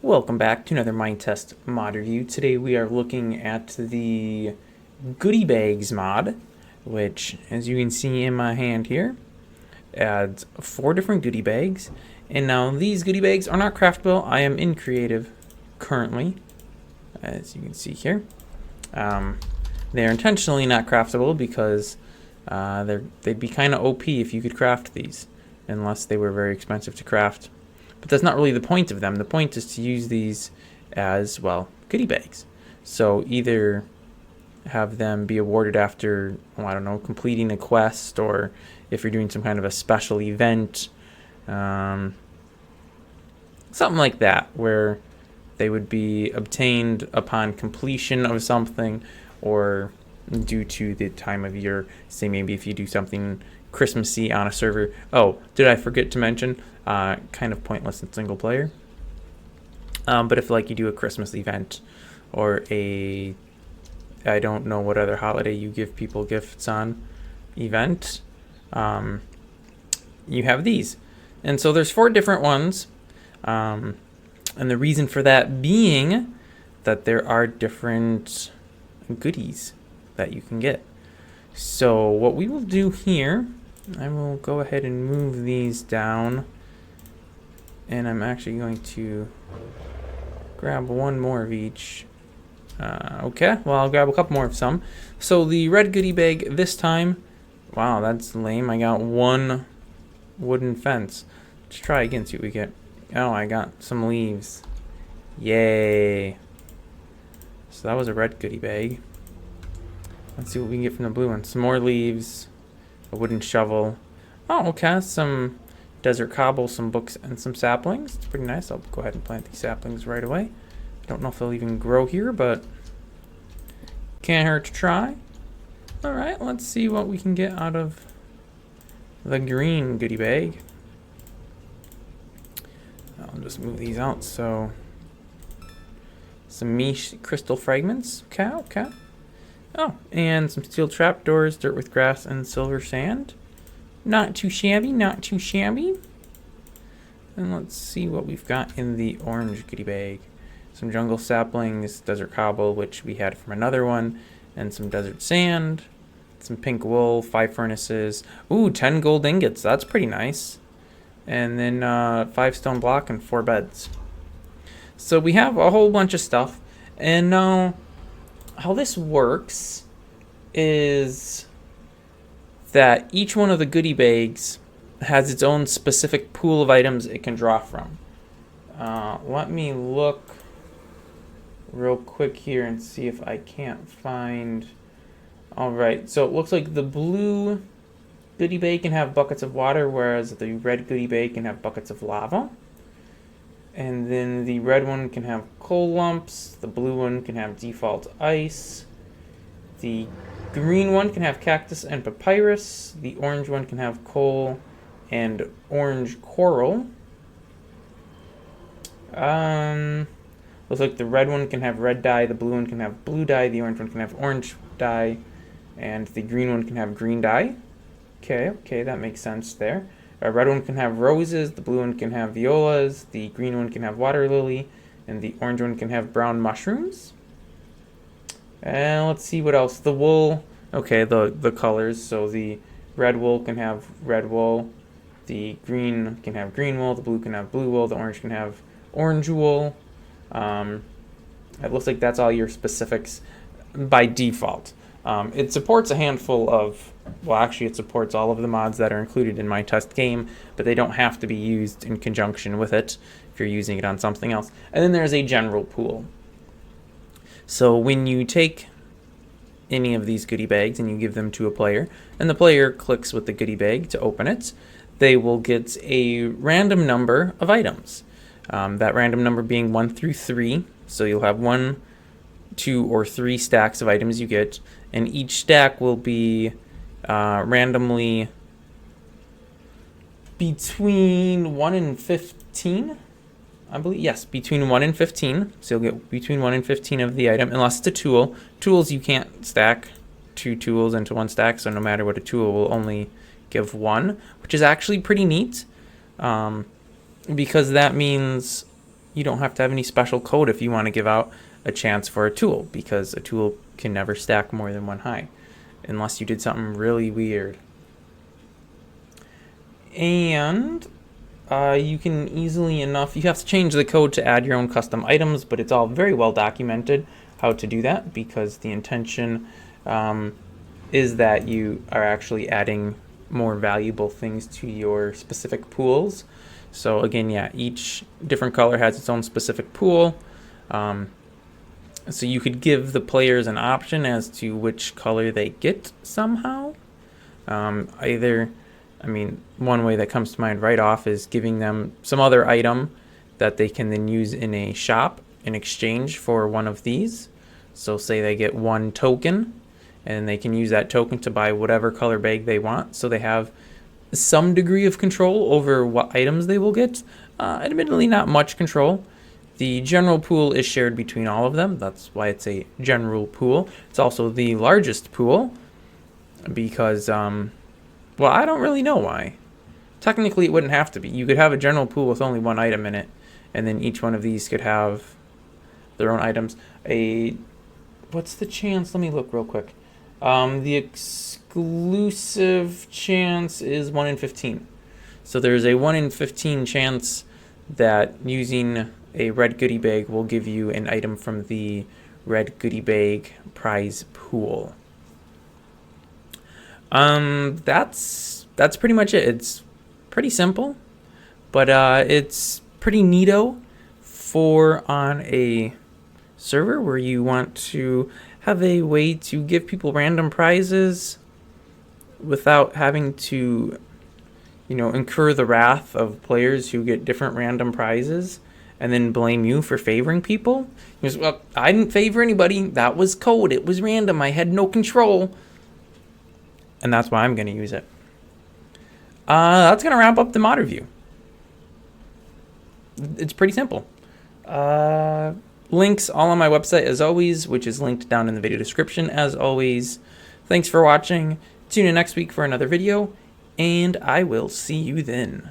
Welcome back to another Minetest mod review. Today we are looking at the Goodie Bags mod, which, as you can see in my hand here, adds 4 different goodie bags. And now these goodie bags are not craftable. I am in creative currently, as you can see here. They're intentionally not craftable because they'd be kind of OP if you could craft these, unless they were very expensive to craft. But that's not really the point of them. The point is to use these as, well, goodie bags. So either have them be awarded after, I don't know, completing a quest, or if you're doing some kind of a special event, something like that, where they would be obtained upon completion of something, or due to the time of year. Say maybe if you do something Christmassy on a server. Oh, did I forget to mention, kind of pointless in single player. But if like you do a Christmas event or I don't know what other holiday you give people gifts on event, you have these. And so there's 4 different ones. And the reason for that being that there are different goodies that you can get. So what we will do here, I will go ahead and move these down, and I'm actually going to grab one more of each. Okay, well, I'll grab a couple more of some. So the red goodie bag this time, wow, that's lame. I got 1 wooden fence. Let's try again, see what we get. Oh, I got some leaves. Yay. So that was a red goodie bag. Let's see what we can get from the blue one. Some more leaves, a wooden shovel. Oh, okay, some desert cobble, some books, and some saplings. It's pretty nice. I'll go ahead and plant these saplings right away. I don't know if they'll even grow here, but can't hurt to try. All right, let's see what we can get out of the green goodie bag. I'll just move these out. So some niche crystal fragments. Okay. Oh, and some steel trapdoors, dirt with grass, and silver sand. Not too shabby, not too shabby. And let's see what we've got in the orange goodie bag. Some jungle saplings, desert cobble, which we had from another one, and some desert sand, some pink wool, 5 furnaces. Ooh, 10 gold ingots, that's pretty nice. And then 5 stone block and 4 beds. So we have a whole bunch of stuff. And now, how this works is that each one of the goodie bags has its own specific pool of items it can draw from. Let me look real quick here and see if I can't find. Alright, so it looks like the blue goodie bag can have buckets of water, whereas the red goodie bag can have buckets of lava. And then the red one can have coal lumps, the blue one can have default ice, the green one can have cactus and papyrus, the orange one can have coal and orange coral. Looks like the red one can have red dye, the blue one can have blue dye, the orange one can have orange dye, and the green one can have green dye. Okay, that makes sense there. A red one can have roses, the blue one can have violas, the green one can have water lily, and the orange one can have brown mushrooms. And let's see what else. The wool, okay, the colors. So the red wool can have red wool, the green can have green wool, the blue can have blue wool, the orange can have orange wool. It looks like that's all your specifics by default. It supports a handful of, well, actually it supports all of the mods that are included in my test game, but they don't have to be used in conjunction with it if you're using it on something else. And then there's a general pool. So when you take any of these goodie bags and you give them to a player, and the player clicks with the goodie bag to open it, they will get a random number of items. That random number being 1 through 3. So you'll have 1, 2, or 3 stacks of items you get, and each stack will be randomly between 1 and 15, I believe. Yes, between 1 and 15. So you'll get between 1 and 15 of the item, unless it's a tool. Tools, you can't stack 2 tools into 1 stack, so no matter what a tool will only give 1, which is actually pretty neat, because that means you don't have to have any special code if you want to give out a chance for a tool, because a tool can never stack more than 1 high unless you did something really weird. And you can easily enough, you have to change the code to add your own custom items, but it's all very well documented how to do that, because the intention is that you are actually adding more valuable things to your specific pools. So again, yeah, each different color has its own specific pool. So you could give the players an option as to which color they get somehow. Either, I mean, one way that comes to mind right off is giving them some other item that they can then use in a shop in exchange for one of these. So say they get 1 token, and they can use that token to buy whatever color bag they want. So they have some degree of control over what items they will get. Admittedly, not much control. The general pool is shared between all of them. That's why it's a general pool. It's also the largest pool because, well, I don't really know why. Technically, it wouldn't have to be. You could have a general pool with only 1 item in it, and then each one of these could have their own items. What's the chance? Let me look real quick. The exclusive chance is 1 in 15. So there's a 1 in 15 chance that using a red goodie bag will give you an item from the red goodie bag prize pool. That's pretty much it. It's pretty simple, but it's pretty neato for on a server where you want to have a way to give people random prizes without having to, incur the wrath of players who get different random prizes and then blame you for favoring people. Well, I didn't favor anybody. That was code. It was random. I had no control. And that's why I'm going to use it. That's going to wrap up the mod review. It's pretty simple. Links all on my website as always, which is linked down in the video description as always. Thanks for watching. Tune in next week for another video, and I will see you then.